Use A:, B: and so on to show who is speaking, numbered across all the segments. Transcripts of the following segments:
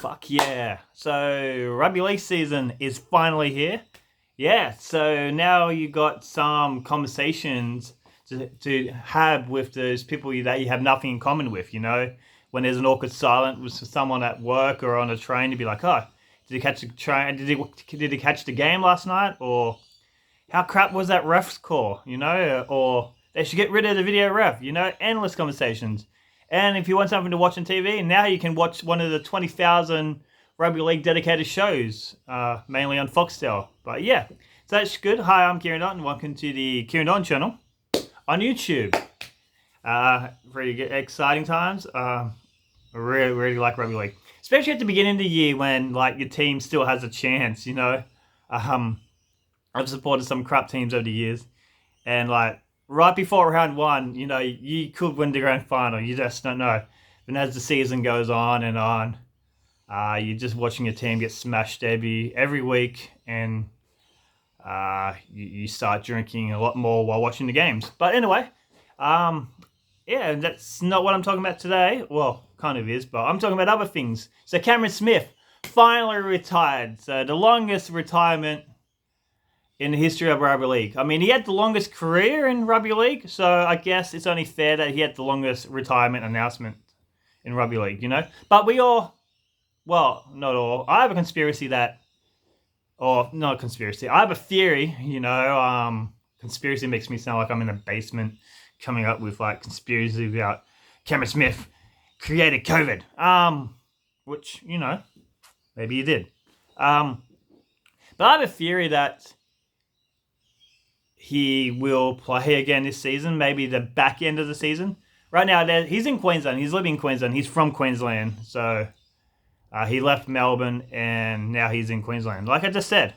A: Fuck yeah. So, rugby league season is finally here. Yeah, so now you got some conversations to have with those people that you have nothing in common with, When there's an awkward silence with someone at work or on a train, you'd be like, oh, did he catch the train? Did he catch the game last night? Or how crap was that ref's call, Or they should get rid of the video ref, Endless conversations. And if you want something to watch on TV, now you can watch one of the 20,000 rugby league dedicated shows, mainly on Foxtel. But yeah, so that's good. Hi, I'm Kieran Don, and welcome to the Kieran Don channel on YouTube. Pretty good, exciting times. I really like rugby league, especially at the beginning of the year when your team still has a chance. I've supported some crap teams over the years, and right before round one, you could win the grand final. You just don't know. And as the season goes on and on, you're just watching your team get smashed every week, and you start drinking a lot more while watching the games. But anyway, yeah, that's not what I'm talking about today. Well, kind of is, but I'm talking about other things. So Cameron Smith finally retired. So the longest retirement in the history of rugby league. I mean, he had the longest career in rugby league, so I guess it's only fair that he had the longest retirement announcement in rugby league, But we all, well, not all. I have a conspiracy or not a conspiracy. I have a theory, Conspiracy makes me sound like I'm in a basement coming up with conspiracy about Cameron Smith created COVID. Which, maybe he did. But I have a theory that he will play again this season, maybe the back end of the season. Right now, he's in Queensland. He's living in Queensland. He's from Queensland. So he left Melbourne, and now he's in Queensland, like I just said.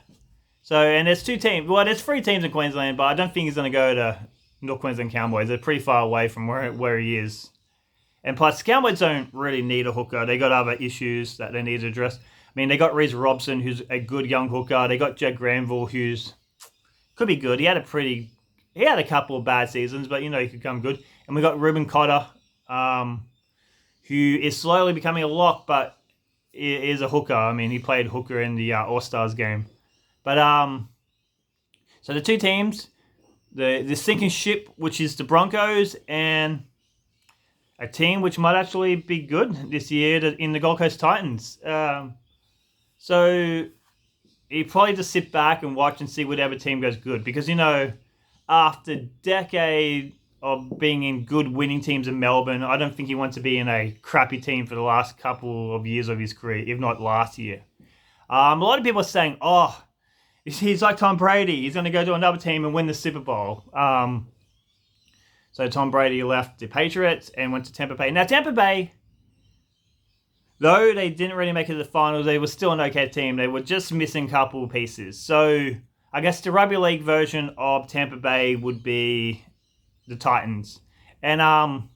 A: So, and there's two teams. Well, there's three teams in Queensland, but I don't think he's going to go to North Queensland Cowboys. They're pretty far away from where he is. And plus, Cowboys don't really need a hooker. They got other issues that they need to address. I mean, they got Reece Robson, who's a good young hooker. They got Jed Granville, who's could be good. He had a couple of bad seasons, but he could come good. And we got Ruben Cotter, who is slowly becoming a lock, but is a hooker. I mean, he played hooker in the All-Stars game. But so the two teams, the sinking ship, which is the Broncos, and a team which might actually be good this year in the Gold Coast Titans. So you probably just sit back and watch and see whatever team goes good. Because, after a decade of being in good winning teams in Melbourne, I don't think he wants to be in a crappy team for the last couple of years of his career, if not last year. A lot of people are saying, oh, he's like Tom Brady. He's going to go to another team and win the Super Bowl. So Tom Brady left the Patriots and went to Tampa Bay. Now, Tampa Bay, though they didn't really make it to the finals, they were still an okay team. They were just missing a couple of pieces. So I guess the rugby league version of Tampa Bay would be the Titans. And Tom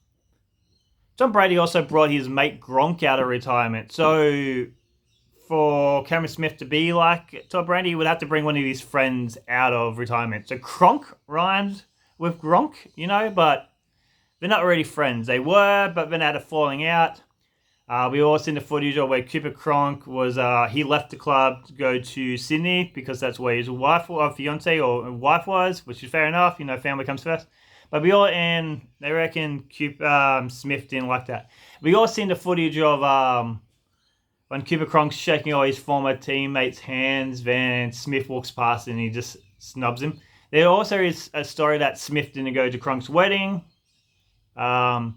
A: Brady also brought his mate Gronk out of retirement. So for Cameron Smith to be like Tom Brady, he would have to bring one of his friends out of retirement. So Kronk rhymes with Gronk, but they're not really friends. They were, but then had a falling out. We all seen the footage of where Cooper Cronk was, he left the club to go to Sydney because that's where his fiance or wife was, which is fair enough, family comes first. But and they reckon Smith didn't like that. We all seen the footage of when Cooper Cronk's shaking all his former teammates' hands, then Smith walks past and he just snubs him. There also is a story that Smith didn't go to Cronk's wedding. And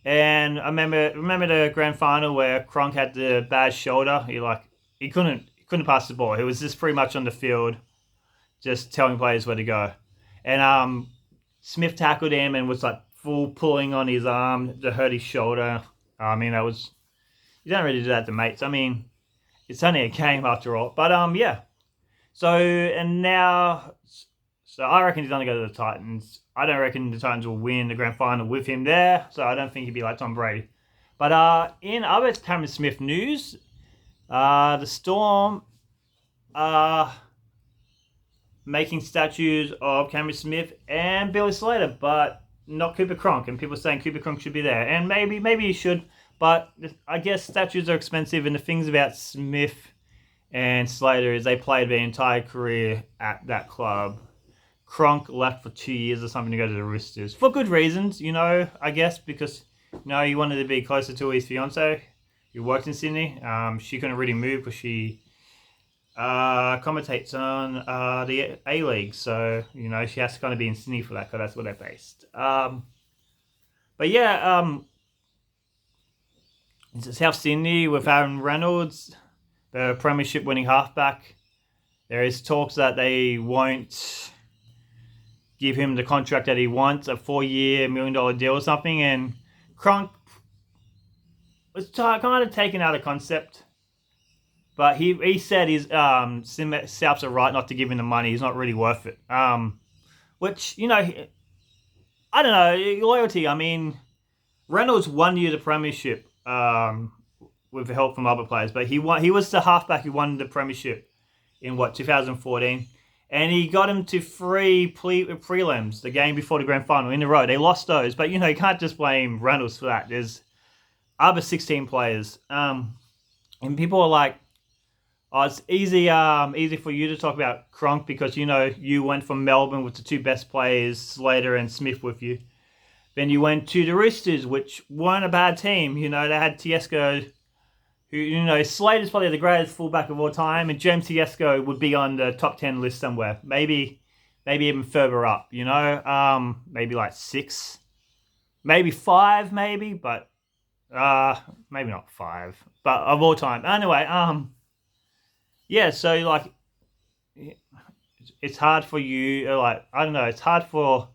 A: I remember the grand final where Kronk had the bad shoulder. He couldn't pass the ball. He was just pretty much on the field, just telling players where to go. And Smith tackled him and was full pulling on his arm to hurt his shoulder. I mean, you don't really do that to mates. I mean, it's only a game after all. But yeah. So I reckon he's going to go to the Titans. I don't reckon the Titans will win the grand final with him there, so I don't think he'd be like Tom Brady. But in other Cameron Smith news, the Storm are making statues of Cameron Smith and Billy Slater, but not Cooper Cronk. And people are saying Cooper Cronk should be there. And maybe he should, But I guess statues are expensive, and the things about Smith and Slater is they played their entire career at that club. Cronk left for 2 years or something to go to the Roosters for good reasons, I guess, because he wanted to be closer to his fiance who worked in Sydney. She couldn't really move because she commentates on the A-League, so she has to kind of be in Sydney for that because that's where they're based. But yeah, South Sydney with Aaron Reynolds, the premiership winning halfback. There is talks that they won't give him the contract that he wants, a 4-year $1 million deal or something, and Cronk was kind of taken out of concept. But he said his Souths are right not to give him the money. He's not really worth it. Which, I don't know, loyalty. I mean, Reynolds won you the premiership with help from other players, but he was the halfback who won the premiership in 2014. And he got him to 3 prelims, the game before the grand final, in a row. They lost those, but you can't just blame Reynolds for that. There's other 16 players, and people are like, "Oh, it's easy for you to talk about Cronk because you went from Melbourne with the 2 best players, Slater and Smith, with you. Then you went to the Roosters, which weren't a bad team. They had Tedesco." Who, Slater's probably the greatest fullback of all time, and James Tedesco would be on the top 10 list somewhere. Maybe even further up, maybe like 6, maybe 5, but maybe not 5, but of all time. Anyway, yeah, so like, it's hard for you, I don't know, it's hard for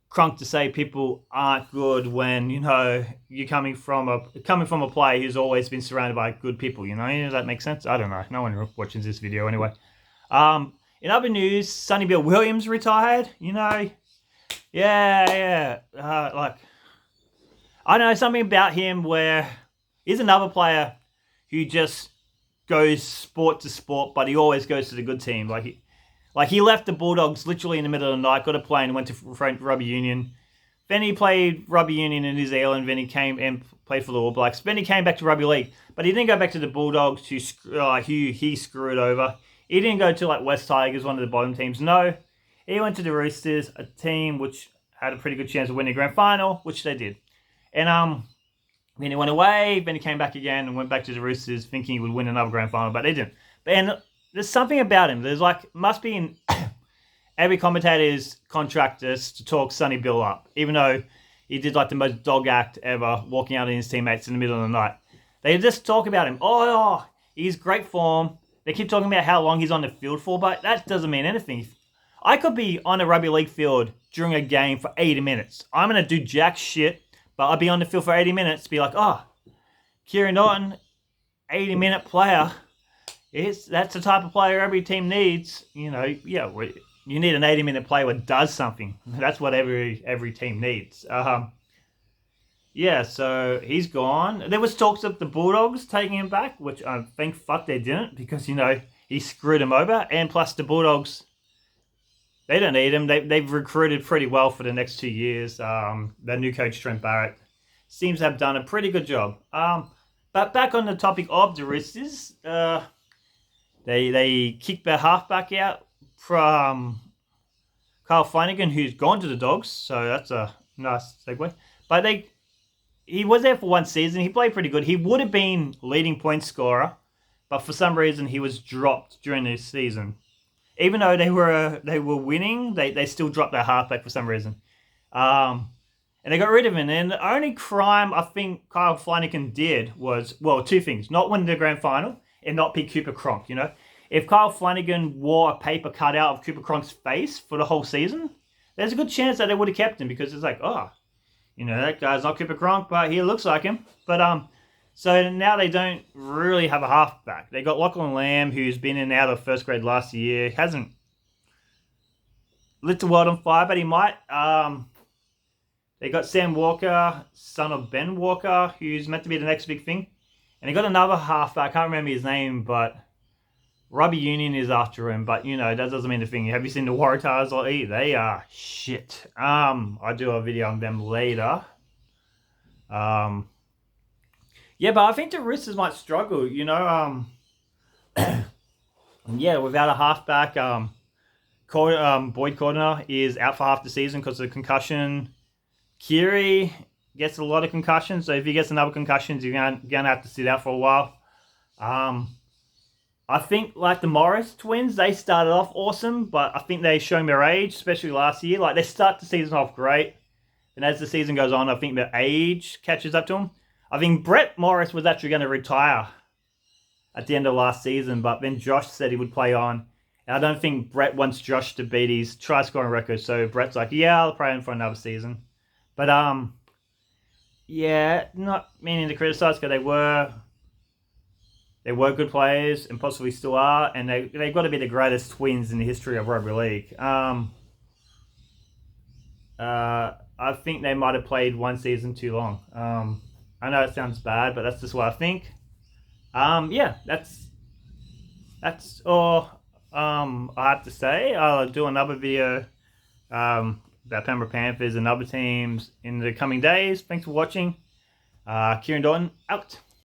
A: Cronk to say people aren't good when you're coming from a player who's always been surrounded by good people. Does that make sense? I don't know. No one watches this video anyway. In other news, Sonny Bill Williams retired. Yeah. Like, I don't know, something about him where he's another player who just goes sport to sport, but he always goes to the good team. Like he left the Bulldogs literally in the middle of the night, got a plane and went to rugby union. Then he played rugby union in New Zealand. Then he came and played for the All Blacks. Then he came back to rugby league. But he didn't go back to the Bulldogs who he screwed over. He didn't go to West Tigers, one of the bottom teams. No, he went to the Roosters, a team which had a pretty good chance of winning the grand final, which they did. And then he went away. Then he came back again and went back to the Roosters thinking he would win another grand final, but they didn't. And there's something about him. There's must be in every commentator's contract to talk Sonny Bill up, even though he did the most dog act ever, walking out on his teammates in the middle of the night. They just talk about him. Oh, he's great form. They keep talking about how long he's on the field for, but that doesn't mean anything. I could be on a rugby league field during a game for 80 minutes. I'm going to do jack shit, but I'll be on the field for 80 minutes, be like, oh, Kieran Norton, 80-minute player. That's the type of player every team needs. You need an 80-minute player that does something. That's what every team needs. Yeah, so he's gone. There was talks of the Bulldogs taking him back, which I think they didn't because, he screwed him over. And plus the Bulldogs, they don't need him. They've recruited pretty well for the next 2 years. Their new coach, Trent Barrett, seems to have done a pretty good job. But back on the topic of the Roosters, They kicked their halfback out from Kyle Flanagan, who's gone to the Dogs, so that's a nice segue. But he was there for 1 season. He played pretty good. He would have been leading point scorer, but for some reason he was dropped during this season. Even though they were winning, they still dropped their halfback for some reason. And they got rid of him. And the only crime I think Kyle Flanagan did was, 2 things. Not win the grand final and not pick Cooper Cronk, If Kyle Flanagan wore a paper cutout of Cooper Cronk's face for the whole season, there's a good chance that they would have kept him because it's that guy's not Cooper Cronk, but he looks like him. But so now they don't really have a halfback. They got Lachlan Lamb, who's been in and out of first grade last year. Hasn't lit the world on fire, but he might. They got Sam Walker, son of Ben Walker, who's meant to be the next big thing. And they got another halfback. I can't remember his name, but Rugby Union is after him. But, that doesn't mean a thing. Have you seen the Waratahs? They are shit. I'll do a video on them later. Yeah, but I think the Roosters might struggle. Yeah, without a halfback, Boyd Cordner is out for half the season because of concussion. Kiri gets a lot of concussions, so if he gets another concussion, you're gonna have to sit out for a while. I think like the Morris twins, they started off awesome, but I think they're showing their age, especially last year. Like they start the season off great, and as the season goes on, I think their age catches up to them. I think Brett Morris was actually going to retire at the end of last season, but then Josh said he would play on. And I don't think Brett wants Josh to beat his try scoring record, so Brett's like, yeah, I'll play him for another season. But yeah, not meaning to criticize because they were good players and possibly still are, and they've got to be the greatest twins in the history of rugby league. I think they might have played one season too long. I know it sounds bad, but that's just what I think. Yeah, that's all I have to say. I'll do another video about Penrith Panthers and other teams in the coming days. Thanks for watching. Kieran Dalton, out.